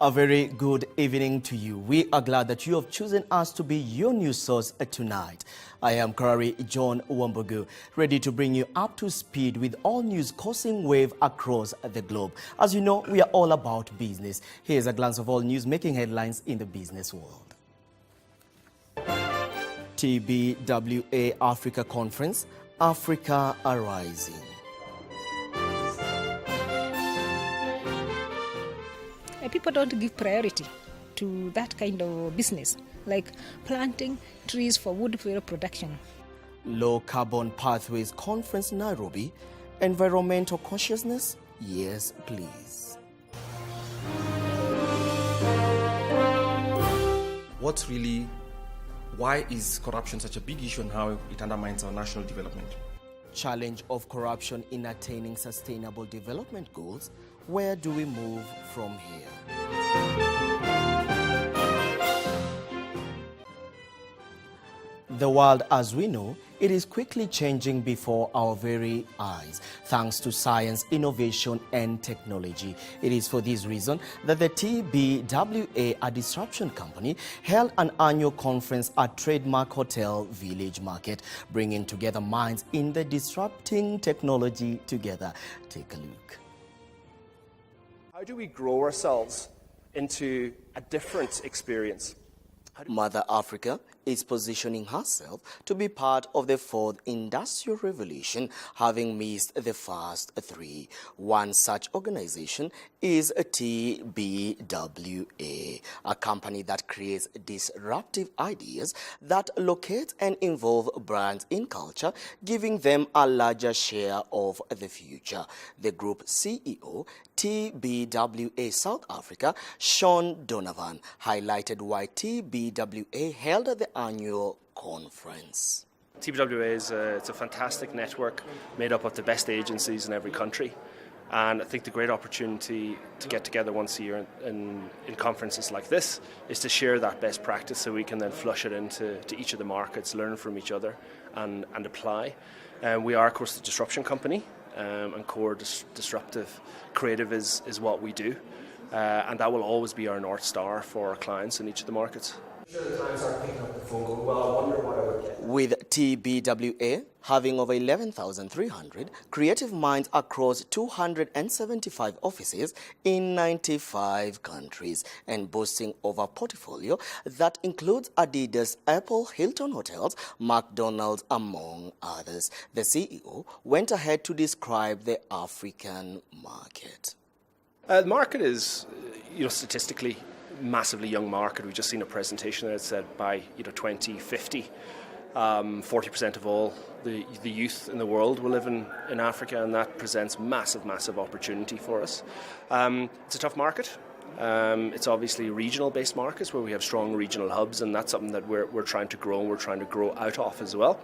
A very good evening to you. We are glad that you have chosen us to be your news source tonight. I am Karari John Wambugu, ready to bring you up to speed with all news causing wave across the globe. As you know, we are all about business. Here's a glance of all news making headlines in the business world. TBWA Africa Conference, Africa Arising. People don't give priority to that kind of business, like planting trees for wood fuel production. Low Carbon Pathways Conference, Nairobi. Environmental consciousness? Yes, please. Why is corruption such a big issue and how it undermines our national development? Challenge of corruption in attaining sustainable development goals. Where do we move from here? The world as we know, it is quickly changing before our very eyes, thanks to science, innovation, and technology. It is for this reason that the TBWA, a disruption company, held an annual conference at Trademark Hotel Village Market, bringing together minds in the disrupting technology together. Take a look. How do we grow ourselves into a different experience? Mother Africa is positioning herself to be part of the fourth industrial revolution, having missed the first three. One such organization is TBWA, a company that creates disruptive ideas that locate and involve brands in culture, giving them a larger share of the future. The group CEO, TBWA South Africa, Sean Donovan, highlighted why TBWA held the annual conference. TBWA is it's a fantastic network made up of the best agencies in every country. And I think the great opportunity to get together once a year in conferences like this is to share that best practice so we can then flush it into each of the markets, learn from each other and apply. We are, of course, the disruption company. And core disruptive creative is what we do, and that will always be our North Star for our clients in each of the markets. With TBWA having over 11,300 creative minds across 275 offices in 95 countries and boasting of a portfolio that includes Adidas, Apple, Hilton Hotels, McDonald's, among others, the CEO went ahead to describe the African market. The market is, statistically, massively young market. We've just seen a presentation that said by 2050, 40% of all the youth in the world will live in Africa, and that presents massive opportunity for us. It's a tough market. It's obviously regional-based markets where we have strong regional hubs, and that's something that we're trying to grow, and we're trying to grow out of as well.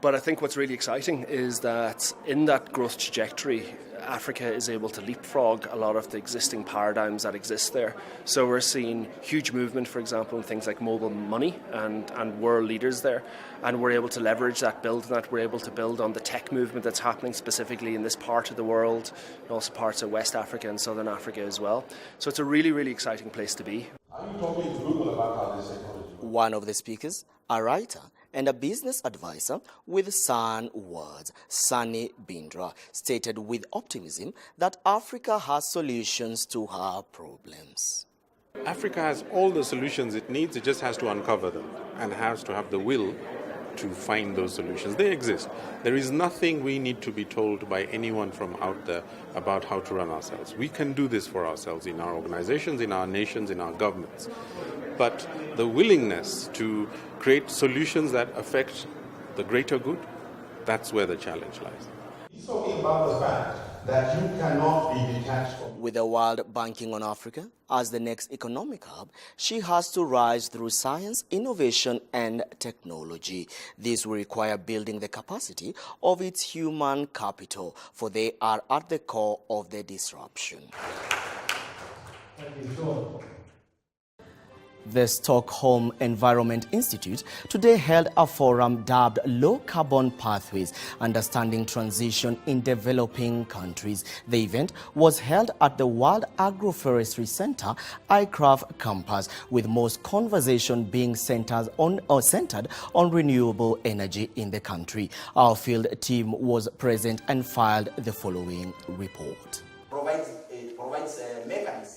But I think what's really exciting is that in that growth trajectory, Africa is able to leapfrog a lot of the existing paradigms that exist there. So we're seeing huge movement, for example, in things like mobile money, and we're leaders there. And we're able to leverage that, build on that. We're able to build on the tech movement that's happening specifically in this part of the world, and also parts of West Africa and Southern Africa as well. So it's a really exciting place to be. Are you talking to Google about how this technology works? One of the speakers, a writer and a business advisor with Sun Words, Sunny Bindra, stated with optimism that Africa has solutions to her problems. Africa has all the solutions it needs, it just has to uncover them and has to have the will to find those solutions. They exist. There is nothing we need to be told by anyone from out there about how to run ourselves. We can do this for ourselves in our organizations, in our nations, in our governments. But the willingness to create solutions that affect the greater good, that's where the challenge lies. He's talking about the fact that you cannot be detached from. With the world banking on Africa as the next economic hub, she has to rise through science, innovation, and technology. This will require building the capacity of its human capital, for they are at the core of the disruption. Thank you, Sean. The Stockholm Environment Institute today held a forum dubbed Low Carbon Pathways, Understanding Transition in Developing Countries. The event was held at the World Agroforestry Center, ICRAF campus, with most conversation being centered on renewable energy in the country. Our field team was present and filed the following report.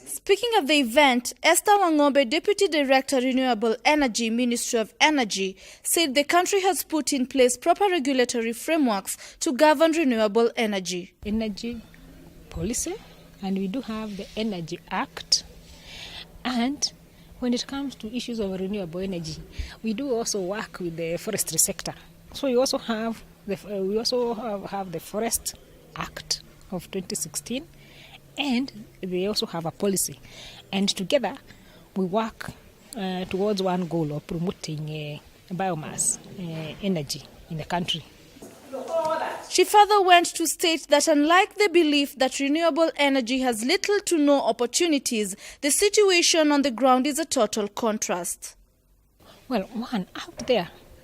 Speaking at the event, Esther Wangombe, Deputy Director, Renewable Energy, Ministry of Energy, said the country has put in place proper regulatory frameworks to govern renewable energy. Energy policy, and we do have the Energy Act. And when it comes to issues of renewable energy, we do also work with the forestry sector. So we also have the Forest Act of 2016. And they also have a policy. And together, we work towards one goal of promoting biomass energy in the country. She further went to state that unlike the belief that renewable energy has little to no opportunities, the situation on the ground is a total contrast. Well, out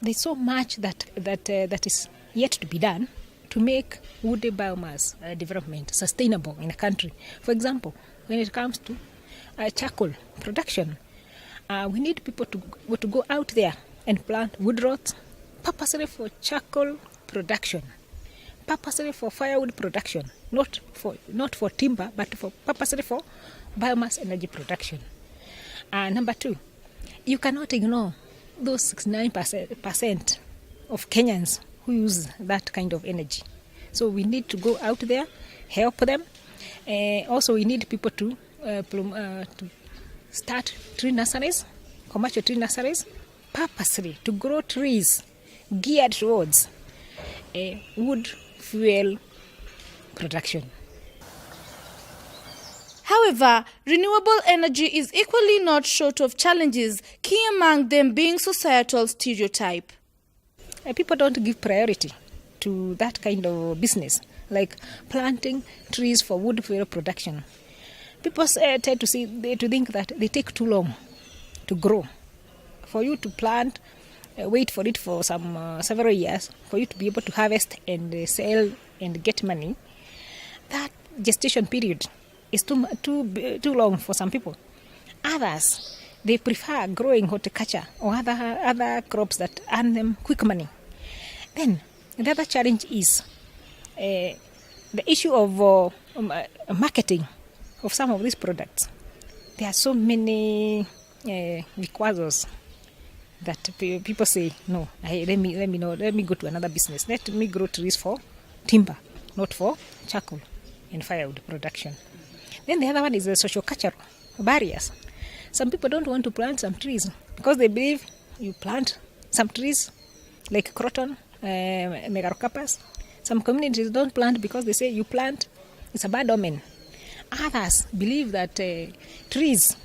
there's so much that is yet to be done to make wood biomass development sustainable in a country. For example, when it comes to charcoal production, we need people to go out there and plant wood rods purposely for charcoal production, purposely for firewood production, not for timber, but purposely for biomass energy production. Number two, you cannot ignore those 69% of Kenyans who use that kind of energy. So we need to go out there, help them. Also, we need people to start tree nurseries, commercial tree nurseries, purposely to grow trees geared towards wood fuel production. However, renewable energy is equally not short of challenges, key among them being societal stereotype. People don't give priority to that kind of business, like planting trees for wood fuel production. People tend to think that they take too long to grow. For you to plant, wait for it for several years, for you to be able to harvest and sell and get money, that gestation period is too long for some people. Others, they prefer growing horticulture or other crops that earn them quick money. Then the other challenge is the issue of marketing of some of these products. There are so many vikwasos that people say, no, let me go to another business. Let me grow trees for timber, not for charcoal and firewood production. Then the other one is the social-cultural barriers. Some people don't want to plant some trees because they believe you plant some trees like croton, megarocarpus. Some communities don't plant because they say you plant, it's a bad omen. Others believe that trees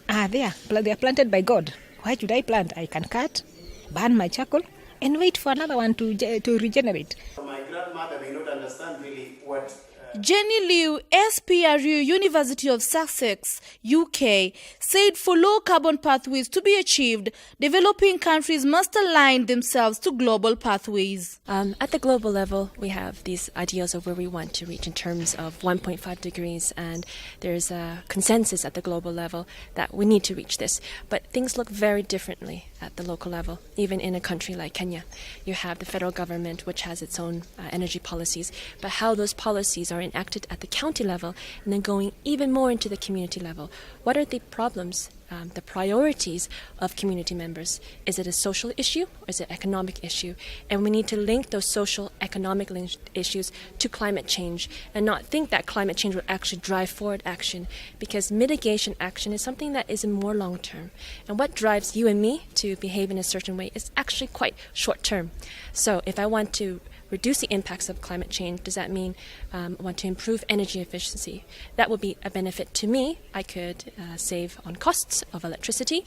are there, they are planted by God. Why should I plant? I can cut, burn my charcoal, and wait for another one to regenerate. My grandmother may not understand really what Jenny Liu, SPRU, University of Sussex, UK, said for low carbon pathways to be achieved, developing countries must align themselves to global pathways. At the global level, we have these ideals of where we want to reach in terms of 1.5 degrees, and there's a consensus at the global level that we need to reach this. But things look very differently at the local level, even in a country like Kenya. You have the federal government, which has its own energy policies, but how those policies are enacted at the county level and then going even more into the community level. What are the problems, the priorities of community members? Is it a social issue or is it an economic issue? And we need to link those social, economic issues to climate change and not think that climate change will actually drive forward action, because mitigation action is something that is more long term. And what drives you and me to behave in a certain way is actually quite short term. So if I want to reduce the impacts of climate change, does that mean I want to improve energy efficiency? That would be a benefit to me. I could save on costs of electricity,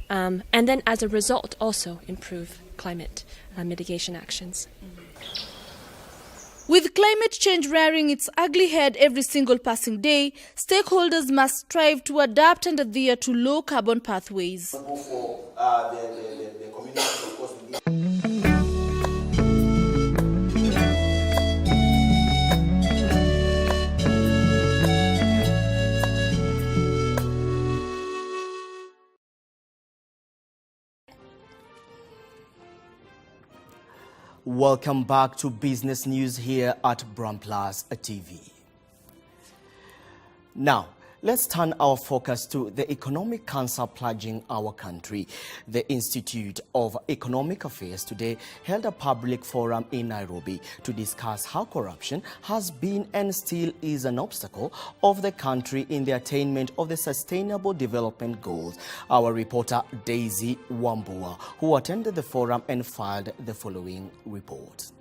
and then as a result also improve climate mitigation actions. With climate change rearing its ugly head every single passing day, stakeholders must strive to adapt and adhere to low-carbon pathways. Welcome back to Business News here at BULLETIN TV. Now, let's turn our focus to the economic cancer plaguing our country. The Institute of Economic Affairs today held a public forum in Nairobi to discuss how corruption has been and still is an obstacle of the country in the attainment of the Sustainable Development Goals. Our reporter Daisy Wambua, who attended the forum and filed the following report.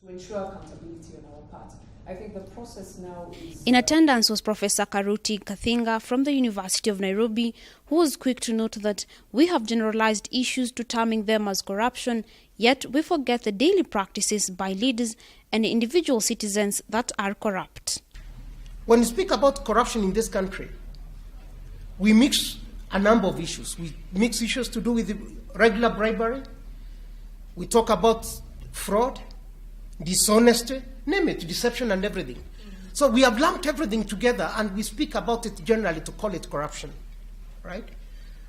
To ensure accountability on our part. I think the process now is... In attendance was Professor Karuti Kathinga from the University of Nairobi, who was quick to note that we have generalized issues to terming them as corruption, yet we forget the daily practices by leaders and individual citizens that are corrupt. When we speak about corruption in this country, we mix a number of issues. We mix issues to do with regular bribery. We talk about fraud, dishonesty, name it, deception and everything. So we have lumped everything together and we speak about it generally to call it corruption, right?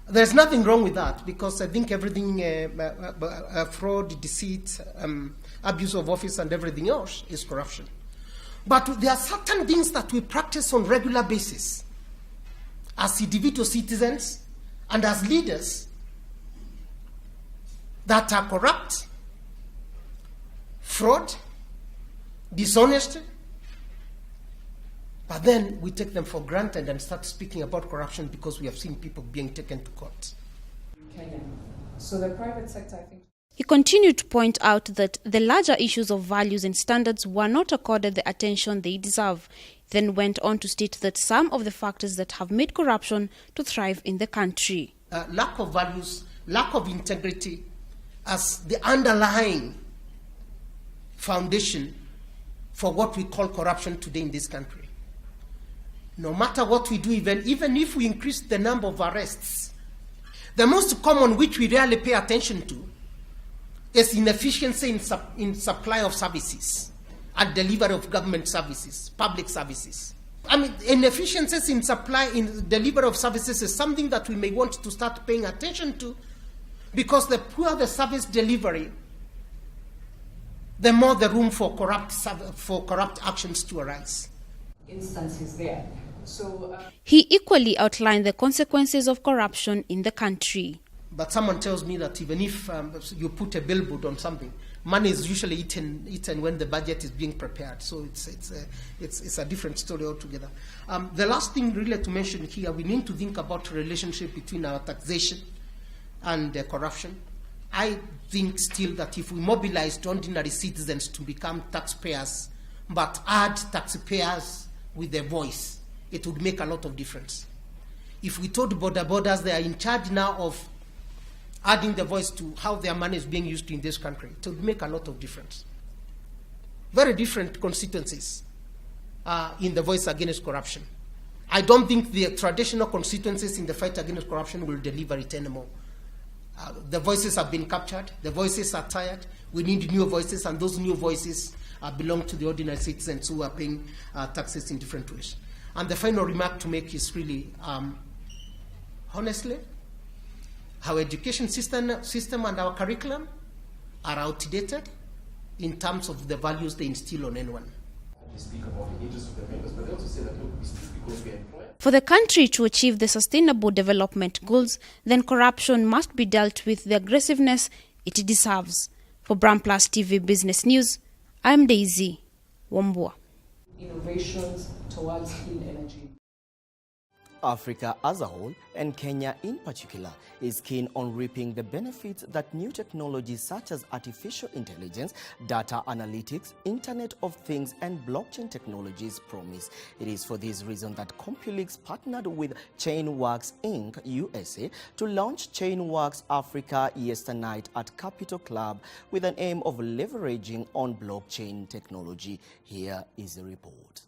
There's nothing wrong with that because I think everything, fraud, deceit, abuse of office and everything else is corruption. But there are certain things that we practice on a regular basis as individual citizens and as leaders that are corrupt, fraud, dishonesty, but then we take them for granted and start speaking about corruption because we have seen people being taken to court. Kenya. So the private sector, I think... He continued to point out that the larger issues of values and standards were not accorded the attention they deserve. Then went on to state that some of the factors that have made corruption to thrive in the country. Lack of values, lack of integrity as the underlying foundation for what we call corruption today in this country. No matter what we do, even if we increase the number of arrests, the most common which we rarely pay attention to is inefficiency in supply of services and delivery of government services, public services. I mean, inefficiencies in delivery of services is something that we may want to start paying attention to because the poorer the service delivery, the more the room for corrupt actions to arise. Instances there. So, He equally outlined the consequences of corruption in the country. But someone tells me that even if you put a billboard on something, money is usually eaten when the budget is being prepared. So it's a different story altogether. The last thing really to mention here, we need to think about the relationship between our taxation and corruption. I think still that if we mobilize ordinary citizens to become taxpayers, but add taxpayers with a voice, it would make a lot of difference. If we told borders they are in charge now of adding the voice to how their money is being used in this country, it would make a lot of difference. Very different constituencies in the voice against corruption. I don't think the traditional constituencies in the fight against corruption will deliver it anymore. The voices have been captured, the voices are tired, we need new voices, and those new voices belong to the ordinary citizens who are paying taxes in different ways. And the final remark to make is really, honestly, our education system and our curriculum are outdated in terms of the values they instill on anyone. For the country to achieve the Sustainable Development Goals, then corruption must be dealt with the aggressiveness it deserves. For BULLETIN TV Business News, I'm Daisy Wambua. Innovations towards clean energy. Africa as a whole, and Kenya in particular, is keen on reaping the benefits that new technologies such as artificial intelligence, data analytics, Internet of Things, and blockchain technologies promise. It is for this reason that CompuLeaks partnered with Chainworks Inc. USA to launch Chainworks Africa yesterday at Capitol Club with an aim of leveraging on blockchain technology. Here is the report.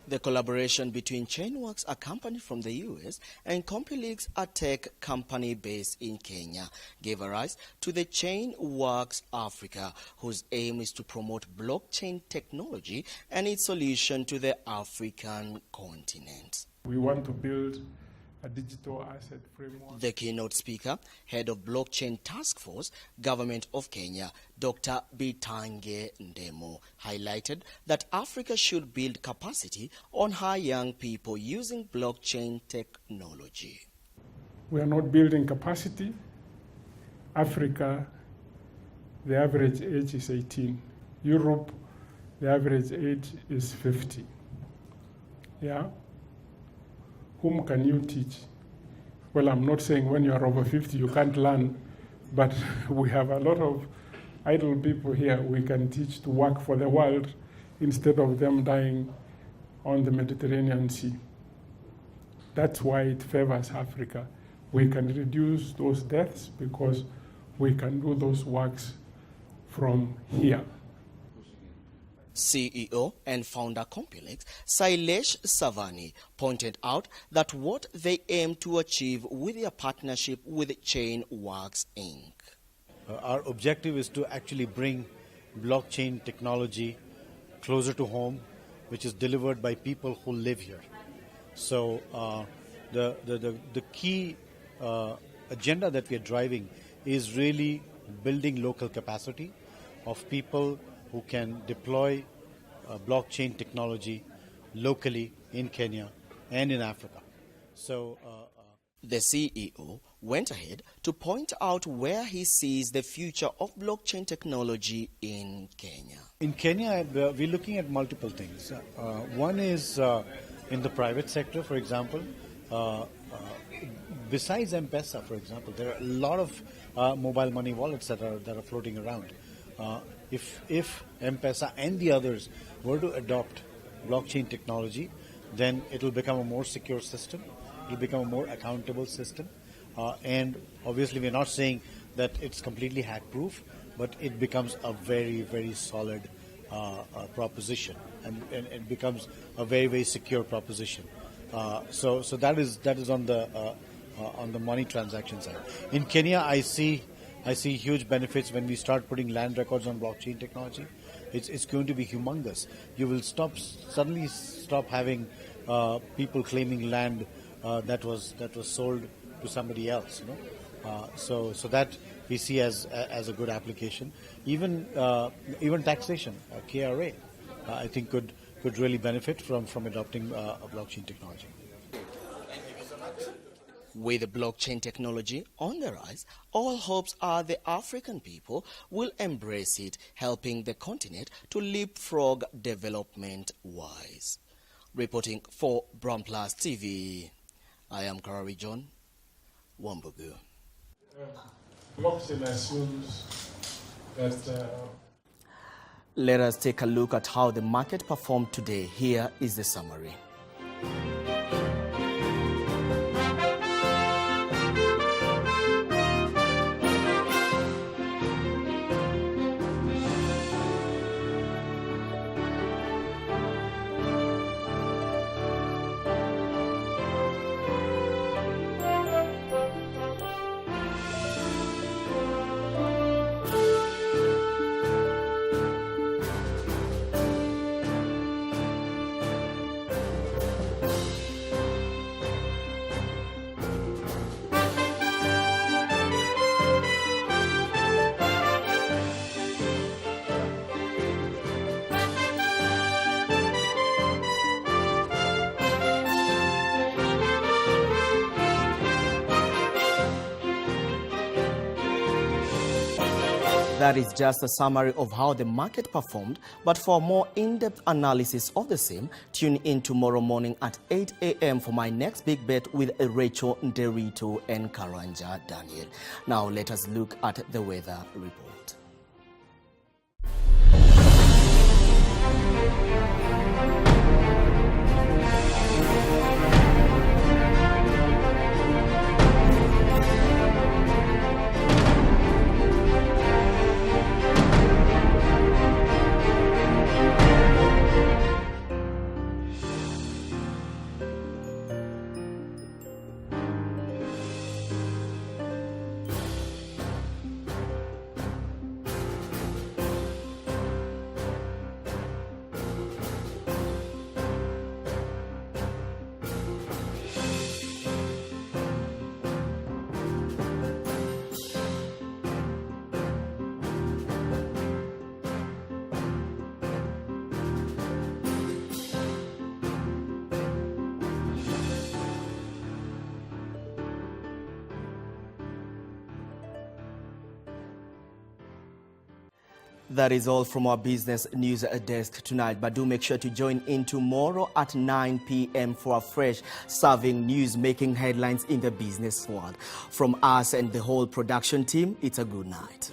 The collaboration between Chainworks, a company from the US, and CompuLeaks, a tech company based in Kenya, gave rise to the Chainworks Africa, whose aim is to promote blockchain technology and its solution to the African continent. We want to build a digital asset framework. The keynote speaker, head of Blockchain Task Force, Government of Kenya, Dr. Bitange Ndemo, highlighted that Africa should build capacity on how young people using blockchain technology. We are not building capacity. Africa, the average age is 18. Europe, the average age is 50. Yeah? Whom can you teach? Well, I'm not saying when you are over 50 you can't learn, but we have a lot of idle people here we can teach to work for the world instead of them dying on the Mediterranean Sea. That's why it favors Africa. We can reduce those deaths because we can do those works from here. CEO and founder CompuLeaks, Sailesh Savani, pointed out that what they aim to achieve with their partnership with Chainworks Inc. Our objective is to actually bring blockchain technology closer to home, which is delivered by people who live here. So the key agenda that we are driving is really building local capacity of people who can deploy blockchain technology locally in Kenya and in Africa. So the CEO went ahead to point out where he sees the future of blockchain technology in Kenya. In Kenya, we're looking at multiple things. One is in the private sector, for example. Besides M-Pesa, for example, there are a lot of mobile money wallets that are floating around. If M-Pesa and the others were to adopt blockchain technology, then it will become a more secure system. It will become a more accountable system. And obviously, we're not saying that it's completely hack-proof, but it becomes a very, very solid proposition, and it becomes a very, very secure proposition. So that is on the money transaction side. In Kenya, I see huge benefits when we start putting land records on blockchain technology. It's going to be humongous. You will suddenly stop having people claiming land that was sold to somebody else. You know? So that we see as a good application. Even taxation, KRA, I think could really benefit from adopting blockchain technology. With blockchain technology on the rise, all hopes are the African people will embrace it, helping the continent to leapfrog development-wise. Reporting for Brown Plus TV, I am Karari John Wambugu. Blockchain assumes that... Let us take a look at how the market performed today. Here is the summary. That is just a summary of how the market performed, but for more in-depth analysis of the same, tune in tomorrow morning at 8 a.m. for my next big bet with Rachel Nderito and Karanja Daniel. Now let us look at the weather report. That is all from our business news desk tonight, but do make sure to join in tomorrow at 9 p.m. for a fresh serving news making headlines in the business world. From us and the whole production team, it's a good night.